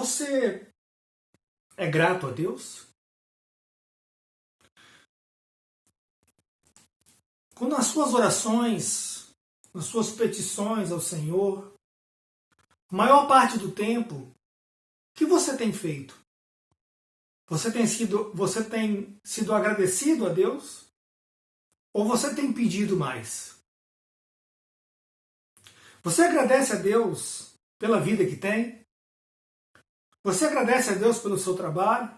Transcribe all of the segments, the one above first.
Você é grato a Deus? Quando nas suas orações, nas suas petições ao Senhor, a maior parte do tempo, o que você tem feito? Você tem sido agradecido a Deus? Ou você tem pedido mais? Você agradece a Deus pela vida que tem? Você agradece a Deus pelo seu trabalho?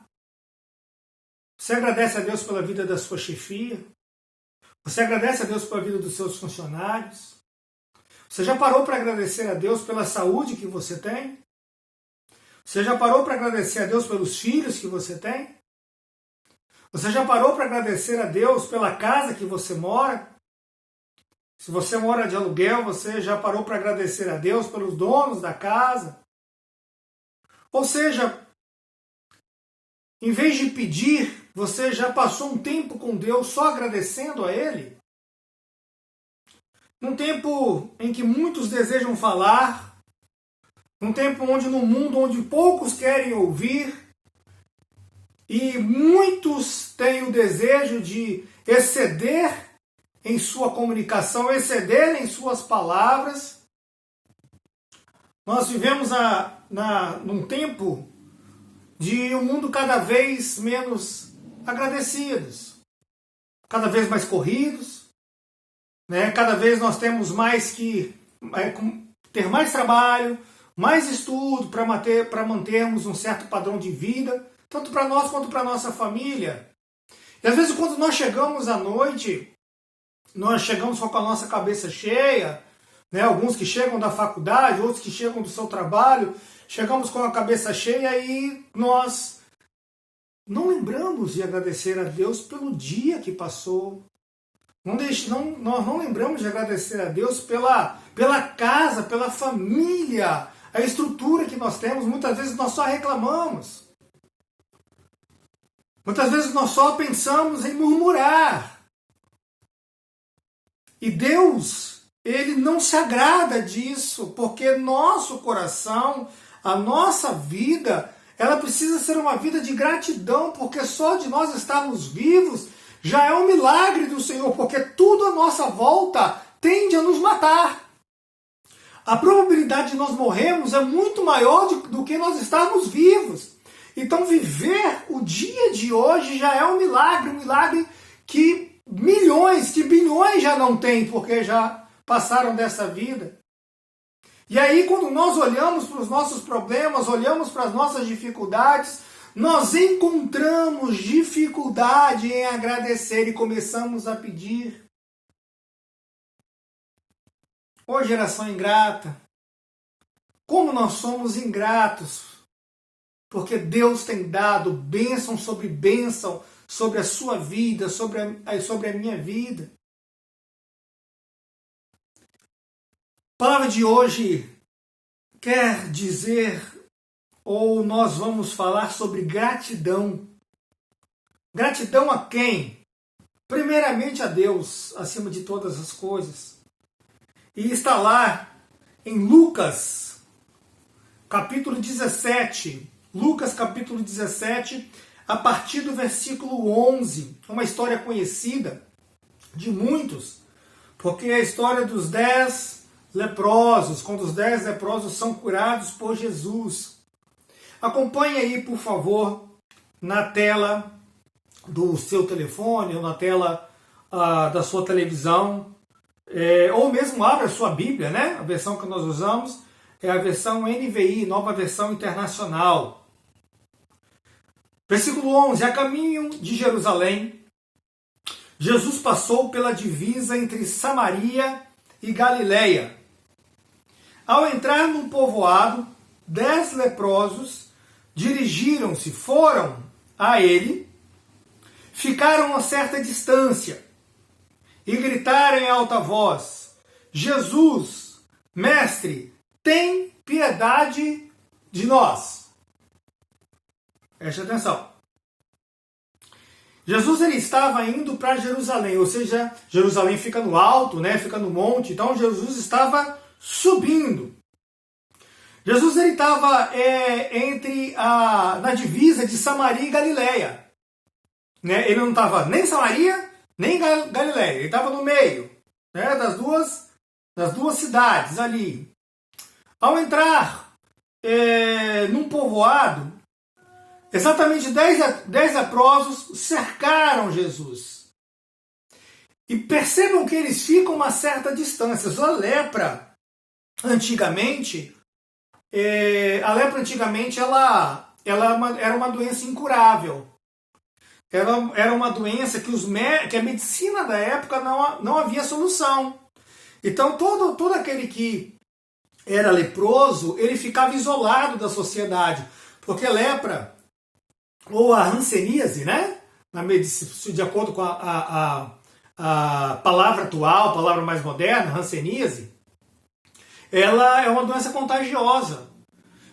Você agradece a Deus pela vida da sua chefia? Você agradece a Deus pela vida dos seus funcionários? Você já parou para agradecer a Deus pela saúde que você tem? Você já parou para agradecer a Deus pelos filhos que você tem? Você já parou para agradecer a Deus pela casa que você mora? Se você mora de aluguel, você já parou para agradecer a Deus pelos donos da casa? Ou seja, em vez de pedir, você já passou um tempo com Deus só agradecendo a Ele? Num tempo em que muitos desejam falar, num tempo no mundo onde poucos querem ouvir, e muitos têm o desejo de exceder em sua comunicação, exceder em suas palavras. Nós vivemos num tempo de um mundo cada vez menos agradecidos, cada vez mais corridos, né? Cada vez nós temos mais que ter mais trabalho, mais estudo para mantermos um certo padrão de vida, tanto para nós quanto para nossa família. E às vezes quando nós chegamos à noite, nós chegamos com a nossa cabeça cheia, né? Alguns que chegam da faculdade, outros que chegam do seu trabalho, chegamos com a cabeça cheia e nós não lembramos de agradecer a Deus pelo dia que passou. Nós não lembramos de agradecer a Deus pela casa, pela família, a estrutura que nós temos. Muitas vezes nós só reclamamos. Muitas vezes nós só pensamos em murmurar. E Deus, Ele não se agrada disso, porque nosso coração, a nossa vida, ela precisa ser uma vida de gratidão, porque só de nós estarmos vivos já é um milagre do Senhor, porque tudo à nossa volta tende a nos matar. A probabilidade de nós morrermos é muito maior do que nós estarmos vivos. Então viver o dia de hoje já é um milagre que milhões, que bilhões já não têm, porque já passaram dessa vida. E aí quando nós olhamos para os nossos problemas, olhamos para as nossas dificuldades, nós encontramos dificuldade em agradecer e começamos a pedir. Ô geração ingrata, como nós somos ingratos, porque Deus tem dado bênção sobre a sua vida, sobre a minha vida. A palavra de hoje quer dizer, ou nós vamos falar sobre gratidão. Gratidão a quem? Primeiramente a Deus, acima de todas as coisas. E está lá em Lucas, capítulo 17. Lucas, capítulo 17, a partir do versículo 11. Uma história conhecida de muitos, porque é a história dos 10 leprosos, quando os 10 leprosos são curados por Jesus. Acompanhe aí, por favor, na tela do seu telefone, ou na tela da sua televisão, ou mesmo abra a sua Bíblia, né? A versão que nós usamos é a versão NVI, Nova Versão Internacional. Versículo 11. A caminho de Jerusalém, Jesus passou pela divisa entre Samaria e Galileia. Ao entrar num povoado, 10 leprosos foram a ele, ficaram a certa distância e gritaram em alta voz: Jesus, mestre, tem piedade de nós. Preste atenção. Jesus ele estava indo para Jerusalém, ou seja, Jerusalém fica no alto, né? Fica no monte, então Jesus estava subindo. Jesus ele estava na divisa de Samaria e Galileia. Né? Ele não estava nem em Samaria, nem em Galileia. Ele estava no meio, né, das duas cidades ali. Ao entrar num povoado, exatamente 10 leprosos cercaram Jesus. E percebam que eles ficam a uma certa distância. A lepra, antigamente, ela era uma doença incurável. Era uma doença que a medicina da época não havia solução. Então todo aquele que era leproso, ele ficava isolado da sociedade. Porque lepra, ou a hanseníase, né? Na medicina, de acordo com a palavra atual, a palavra mais moderna, hanseníase, ela é uma doença contagiosa.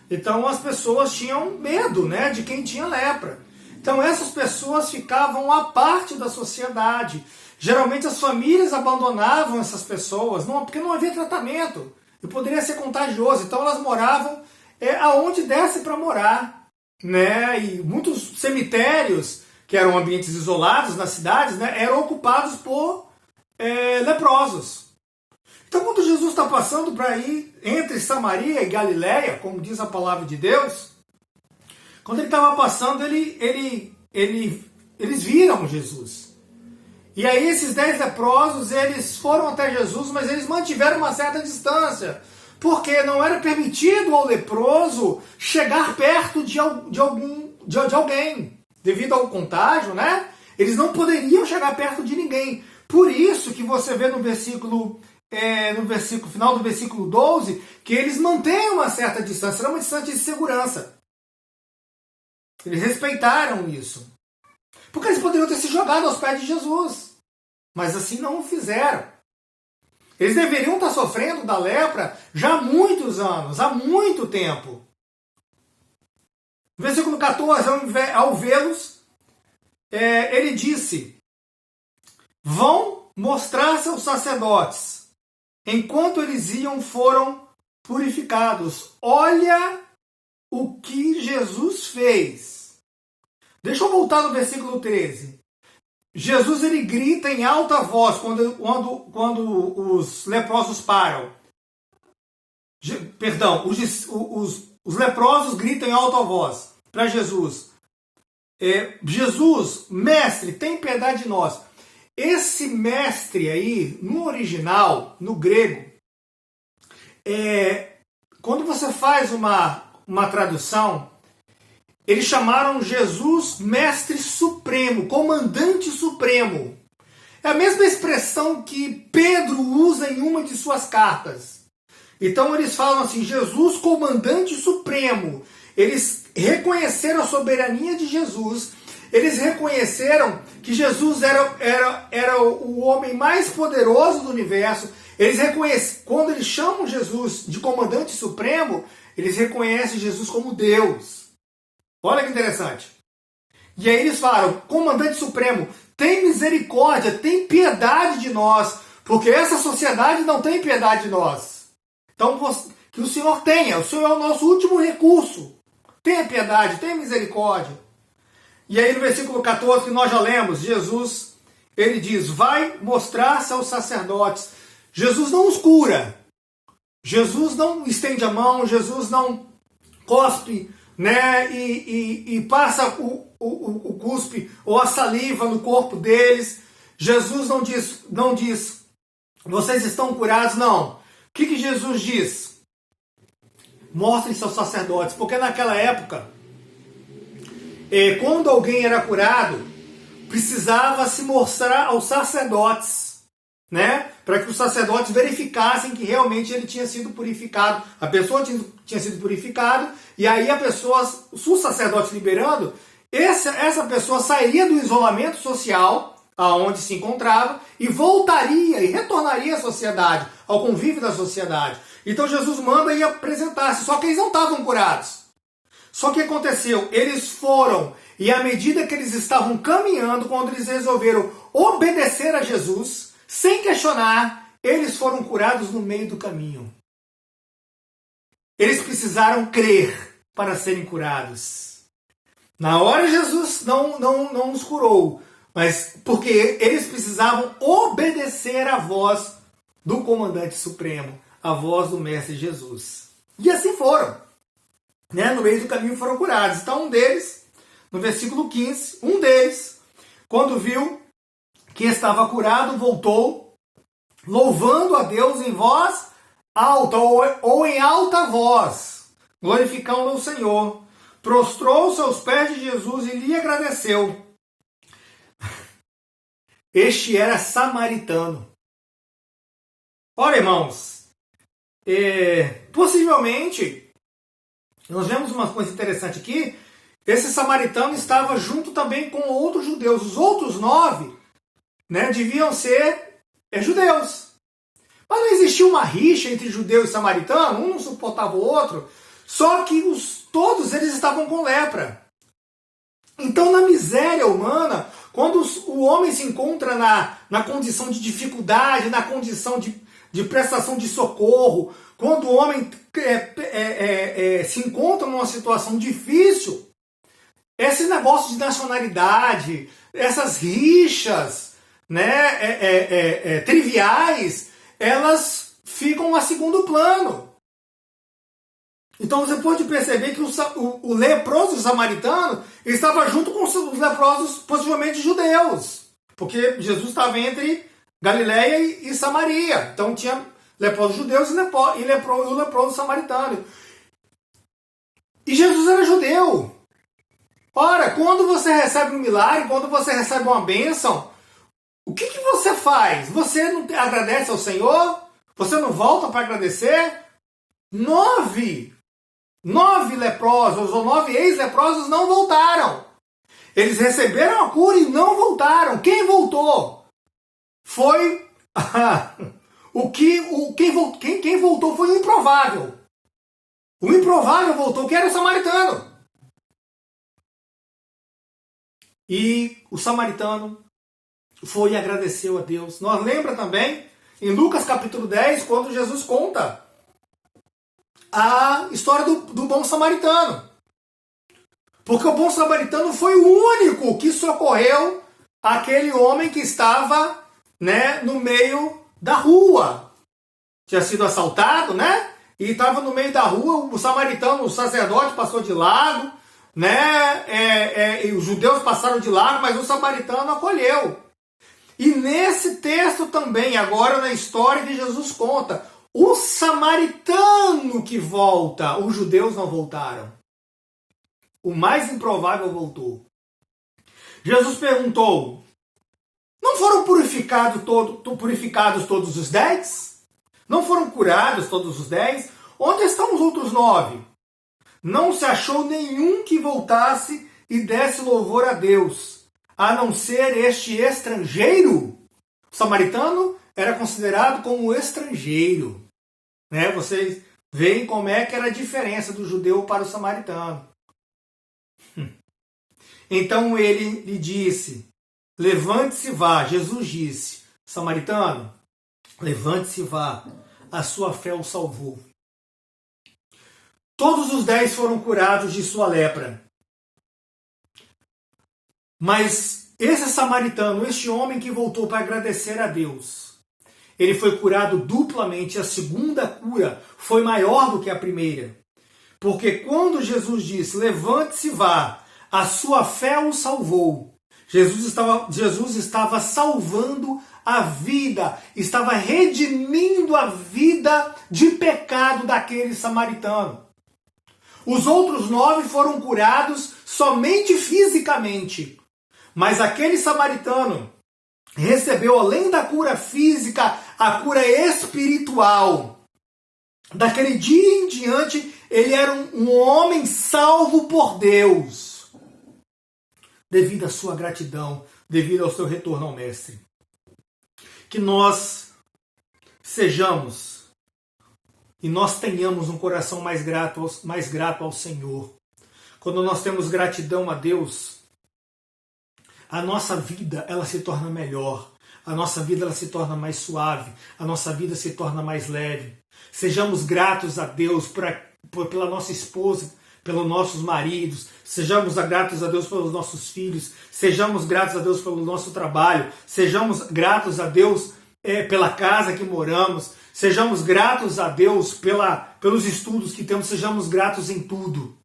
Então as pessoas tinham medo, né, de quem tinha lepra. Então essas pessoas ficavam à parte da sociedade. Geralmente as famílias abandonavam essas pessoas, porque não havia tratamento e poderia ser contagioso. Então elas moravam aonde desse para morar, né? E muitos cemitérios, que eram ambientes isolados nas cidades, né, eram ocupados por leprosos. Então quando Jesus está passando para ir entre Samaria e Galileia, como diz a palavra de Deus, quando ele estava passando, eles viram Jesus. E aí esses 10 leprosos, eles foram até Jesus, mas eles mantiveram uma certa distância, porque não era permitido ao leproso chegar perto de alguém. Devido ao contágio, né? Eles não poderiam chegar perto de ninguém. Por isso que você vê no final do versículo 12, que eles mantêm uma certa distância, era uma distância de segurança. Eles respeitaram isso. Porque eles poderiam ter se jogado aos pés de Jesus. Mas assim não o fizeram. Eles deveriam estar sofrendo da lepra já há muitos anos, há muito tempo. No versículo 14, ao vê-los, ele disse: vão mostrar-se aos sacerdotes. Enquanto eles iam, foram purificados. Olha o que Jesus fez. Deixa eu voltar no versículo 13. Jesus ele grita em alta voz quando os leprosos param. Perdão, os leprosos gritam em alta voz para Jesus. Jesus, mestre, tem piedade de nós. Esse mestre aí, no original, no grego, quando você faz uma tradução, eles chamaram Jesus mestre supremo, comandante supremo. É a mesma expressão que Pedro usa em uma de suas cartas. Então eles falam assim, Jesus comandante supremo. Eles reconheceram a soberania de Jesus. Eles reconheceram que Jesus era o homem mais poderoso do universo. Quando eles chamam Jesus de comandante supremo, eles reconhecem Jesus como Deus. Olha que interessante. E aí eles falam, comandante supremo, tem misericórdia, tem piedade de nós, porque essa sociedade não tem piedade de nós. Então, que o Senhor tenha, o Senhor é o nosso último recurso. Tenha piedade, tenha misericórdia. E aí no versículo 14, que nós já lemos, Jesus, ele diz, vai mostrar-se aos sacerdotes. Jesus não os cura. Jesus não estende a mão, Jesus não cospe, né, e passa o cuspe ou a saliva no corpo deles. Jesus não diz, vocês estão curados, não. O que Jesus diz? Mostrem-se aos sacerdotes, porque naquela época, quando alguém era curado, precisava se mostrar aos sacerdotes, né? Para que os sacerdotes verificassem que realmente ele tinha sido purificado, a pessoa tinha sido purificada, e aí se o sacerdote liberando, essa pessoa sairia do isolamento social, aonde se encontrava, e voltaria e retornaria à sociedade, ao convívio da sociedade. Então Jesus manda ir apresentar-se, só que eles não estavam curados. Só que aconteceu, eles foram, e à medida que eles estavam caminhando, quando eles resolveram obedecer a Jesus, sem questionar, eles foram curados no meio do caminho. eles precisaram crer para serem curados. Na hora Jesus não os curou, mas porque eles precisavam obedecer à voz do comandante supremo, a voz do Mestre Jesus. E assim foram. Né? No meio do caminho foram curados. Então um deles, no versículo 15, um deles, quando viu que estava curado, voltou, louvando a Deus em voz alta ou em alta voz, glorificando o Senhor. Prostrou-se aos pés de Jesus e lhe agradeceu. Este era samaritano. Ora, irmãos, possivelmente, nós vemos uma coisa interessante aqui, esse samaritano estava junto também com outros judeus. Os outros 9, né, deviam ser judeus. Mas não existia uma rixa entre judeu e samaritano, um não suportava o outro, só que todos eles estavam com lepra. Então, na miséria humana, quando o homem se encontra na condição de dificuldade, na condição de prestação de socorro, quando o homem se encontra numa situação difícil, esse negócio de nacionalidade, essas rixas, né, triviais, elas ficam a segundo plano. Então você pode perceber que o leproso samaritano estava junto com os leprosos possivelmente judeus, porque Jesus estava entre Galileia e Samaria. Então tinha leprosos judeus e o leproso samaritano. E Jesus era judeu. Ora, quando você recebe um milagre, quando você recebe uma bênção, o que você faz? Você não agradece ao Senhor? Você não volta para agradecer? 9 leprosos ou 9 ex-leprosos não voltaram. Eles receberam a cura e não voltaram. Quem voltou? Foi quem voltou foi o improvável. O improvável voltou, que era o samaritano. E o samaritano foi e agradeceu a Deus. Nós lembra também, em Lucas capítulo 10, quando Jesus conta a história do bom samaritano. Porque o bom samaritano foi o único que socorreu aquele homem que estava, né, no meio da rua. Tinha sido assaltado, né? E estava no meio da rua, o samaritano, o sacerdote passou de lado, né? E os judeus passaram de lado, mas o samaritano acolheu. E nesse texto também, agora na história que Jesus conta, o samaritano que volta, os judeus não voltaram. O mais improvável voltou. Jesus perguntou: não foram purificados todos os 10? Não foram curados todos os 10? Onde estão os outros 9? Não se achou nenhum que voltasse e desse louvor a Deus, a não ser este estrangeiro. O samaritano era considerado como estrangeiro. Né? Vocês veem como é que era a diferença do judeu para o samaritano. Então ele lhe disse: levante-se e vá. Jesus disse: samaritano, levante-se e vá. A sua fé o salvou. Todos os 10 foram curados de sua lepra. Mas esse samaritano, este homem que voltou para agradecer a Deus, ele foi curado duplamente. A segunda cura foi maior do que a primeira. Porque quando Jesus disse: levante-se e vá, a sua fé o salvou. Jesus estava salvando a vida, estava redimindo a vida de pecado daquele samaritano. Os outros 9 foram curados somente fisicamente. Mas aquele samaritano recebeu, além da cura física, a cura espiritual. Daquele dia em diante, ele era um homem salvo por Deus, devido à sua gratidão, devido ao seu retorno ao Mestre. Que nós sejamos e nós tenhamos um coração mais grato ao Senhor. Quando nós temos gratidão a Deus, a nossa vida ela se torna melhor, a nossa vida ela se torna mais suave, a nossa vida se torna mais leve. Sejamos gratos a Deus pela nossa esposa, pelos nossos maridos, sejamos gratos a Deus pelos nossos filhos, sejamos gratos a Deus pelo nosso trabalho, sejamos gratos a Deus pela casa que moramos, sejamos gratos a Deus pelos estudos que temos, sejamos gratos em tudo,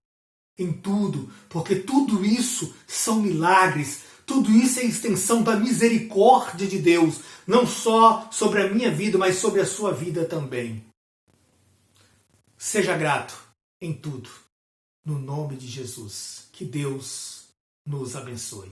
porque tudo isso são milagres, tudo isso é extensão da misericórdia de Deus, não só sobre a minha vida, mas sobre a sua vida também. Seja grato em tudo, no nome de Jesus. Que Deus nos abençoe.